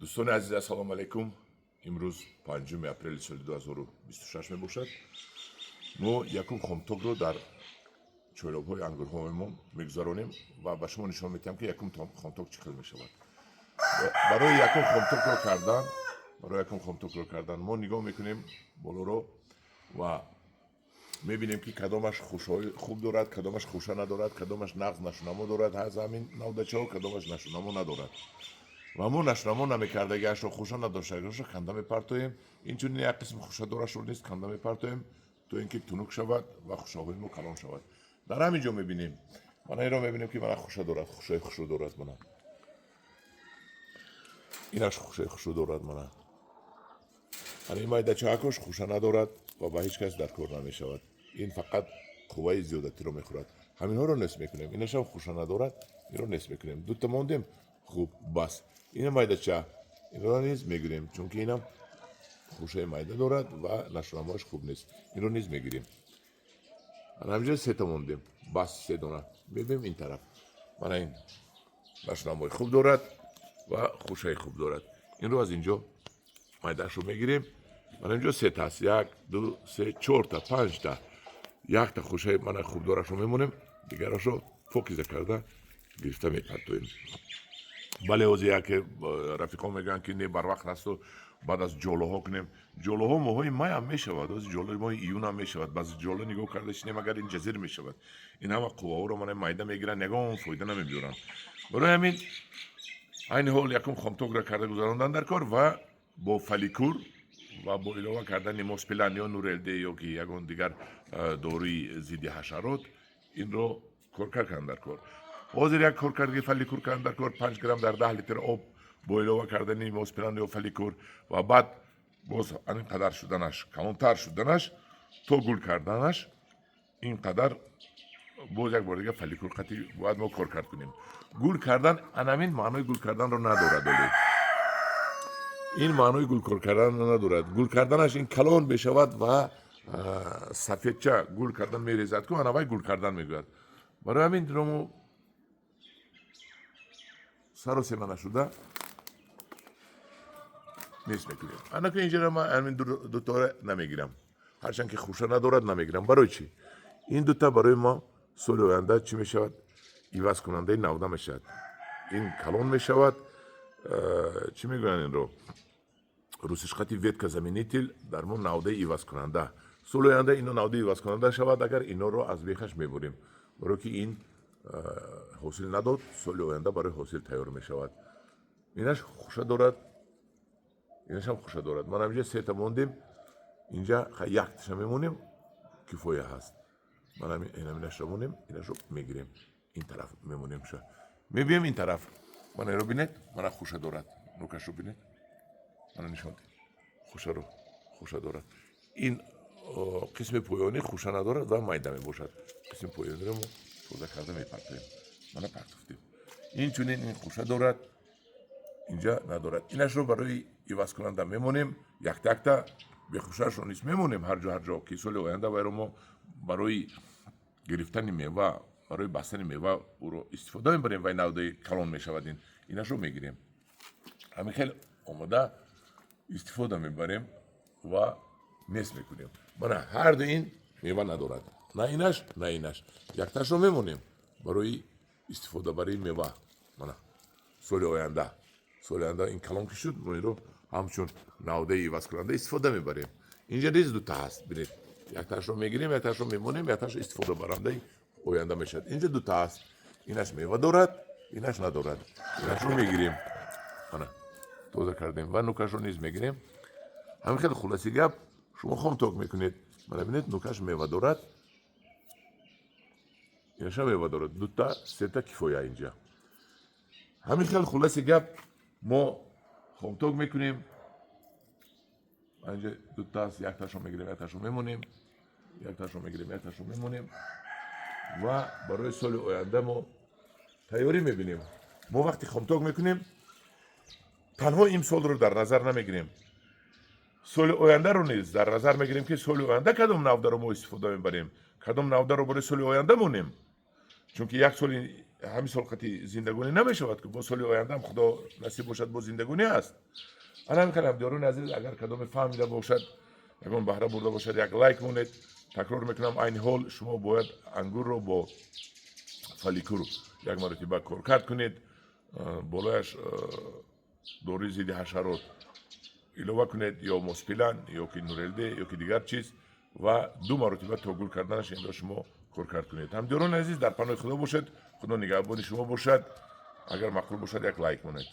دوستان عزیز السلام علیکم. امروز 5 اپریل سال 2026 میباشد. ما یکم خامتوگ رو در چویلاب‌های انگورهایمان میگذارونیم و به شما نشان میدیم که یکم خامتوگ چقدر میشود. برای یکم خامتوگ رو کردن ما نگاه میکنیم بالا رو و میبینیم که کدامش خوب دارد، کدامش خوشا ندارد، کدامش نقض نشونما دارد، از همین نودچه ها کدامش نشونما ندارد. و ما نشونما نمیکردگیش رو خوشا نداشتگیش رو کنده میپرتویم. این چون یک قسم خوشا دارش رو نیست کنده میپرتویم تو اینکه تونوک شود و خوشاهای ما کلان شود. در همینجا میبینیم من این رو میبینیم که من خوشا دارد، خوشا دارد من اینش خوشا دارد من این مایده چاکش خوشا ندارد و به هیچ کس در کار نمیشود. این فقط قوه زیادتی رو میخورد. همین ها رو نصف میکنیم. اینش هم خوشا ندارد، این رو نصف میکنیم. دو تا موندیم خوب بس. این مایده چا این رو نیز میگیریم چون که اینم خوشه مایده دارد و نشونماش خوب نیست. این رو نیز میگیریم. من همینجا سه تا موندیم بس سه دونه. ببینیم این طرف من این نشونمای خوب دارد و خوشه خوب دارد. این رو از اینجا مایدهش رو میگیریم. من اینجا سه تا است. 1 2 3 4 تا 5 تا یک تا خوشه من خوب دارش رو میمونیم دیگرش رو فوکیزه کرده گرفته میپرتویم. بله اوزی که رفیقا میگن که نه بر وقت هست و بعد از جلوها کنیم. جلوها موهای مای هم میشود، از جلوی مای ایون هم میشود. بعض جلو نگاه کرده شنیم اگر این جزیر میشود. این همه قوه رو من مایده میگیرن نگاه اون فایده نمیبیارن. برای همین این حال یکم خامتوگ را کرده گذراندن در کار و با فلیکور و با علاوه کردن موسپلن یا نورلده یا که یگان دیگر دوری ضد حشرات این رو کار کردن در کار. حاضر یک کار کردگی فلیکور کردن در کار 5 گرم در 10 لیتر آب با علاوه کردن موسپلن یا فلیکور و بعد باز اینقدر شدنش کمتر شدنش تا گل کردنش اینقدر باز یک بار دیگه فلیکور قطعی باید ما کار کرد کنیم. گل کردن انامین معنای گل کردن رو ندارد. این معنای گل کردن رو ندارد. گل کردنش این کلان بشود و سفیدچه گل کردن میریزد که انوای گل کردن میگوید. برای همین درمو سر و سیمه نشده نیست میکنیم. انا که اینجا ما همین دو تا نمیگیرم هرچند که خوشه ندارد نمیگیرم. برای چی؟ این دوتا برای ما سال آینده چی میشود؟ ایواز کننده نوده میشود. این کلان میشود. چی میگوین این رو؟ روسیش خطی ветка заменитель در ما نوده ایواز کننده. سال آینده اینو نوده ایواز کننده شود اگر اینا رو از بیخش میبریم. برای که این حاصل نداد سال آینده برای حاصل تیار میشود. اینش خوشه دارد. اینش هم خوشه دارد. ما همینجا سه تا موندیم. اینجا یک تاشا میمونیم کفایه هست. من اینش رو مونیم اینش رو میگیریم این طرف میمونیم شا میبیم این طرف من رو بینید من خوشه دارد نوکش رو بینید من نشان دید خوشه دارد. این قسم پایانی خوشه ندارد و مایده میباشد. قسم پایانی رو ما توضیح کرده میپرتویم من پرتوفتیم. این چونین این خوشه دارد اینجا ندارد. اینش رو برای ایواز کننده میمونیم یک تا به خوشش رو نیست میمونیم هر جا که سال آینده ما برای گرفتن میوه برای بستن میوه او رو استفاده میبریم و این نوده کلان میشود. اینش رو میگیریم همین خیلی آماده استفاده میبریم و نصف میکنیم. من هر دو این میوه ندارد نه اینش نه اینش یک تاش رو میمونیم برای استفاده برای میوه. من سال آینده این کلان که شد ما رو همچون نوده ایواز کننده استفاده میبریم. اینجا ریز دوتا هست بینید یک تاش رو میگیریم یک تاش رو میمونیم یک تاش استفاده برنده آینده میشد. اینجا دوتا هست اینش میوه دارد اینش ندارد. اینش رو میگیریم من توضیح کردیم و نوکش رو نیز میگیریم. همین خیلی خلاصی گپ شما خامتوگ میکنید. من ببینید نوکش میوه دارد اینش هم میوه دارد دوتا سه تا کفایه اینجا. همین خیلی خلاصی گپ ما خامتوگ میکنیم. اینجا دو تا است یک تاشو میگیریم یک تاشو میمونیم یک تاشو میگیریم یک تاشو میمونیم و برای سال آینده ما تیاری میبینیم. ما وقتی خامتوگ میکنیم تنها این سال رو در نظر نمیگیریم سال آینده رو نیز در نظر میگیریم که سال آینده کدام نوده رو ما استفاده میبریم کدام نوده رو برای سال آینده مونیم. چون که یک سال همین سال خطی زندگانی نمیشود که با سال آینده هم خدا نصیب باشد با زندگانی است. انا میکنم دیارون عزیز اگر کدام فهمیده باشد اگر بهره برده باشد یک لایک مونید. تکرار میکنم این حال شما باید انگور رو با فالیکور یک مرتبه کارکرد کنید، بالایش دوری ضد حشرات ilova کنید یا مسپلان یا که نورلده یا که دیگر چیز و 2 مرتبه تا گل کردنش این را شما کارکرد کنید. هم دیارون عزیز در پناه خدا باشد، خدا نگهبان شما باشد. اگر مقبول باشد یک لایک مونید.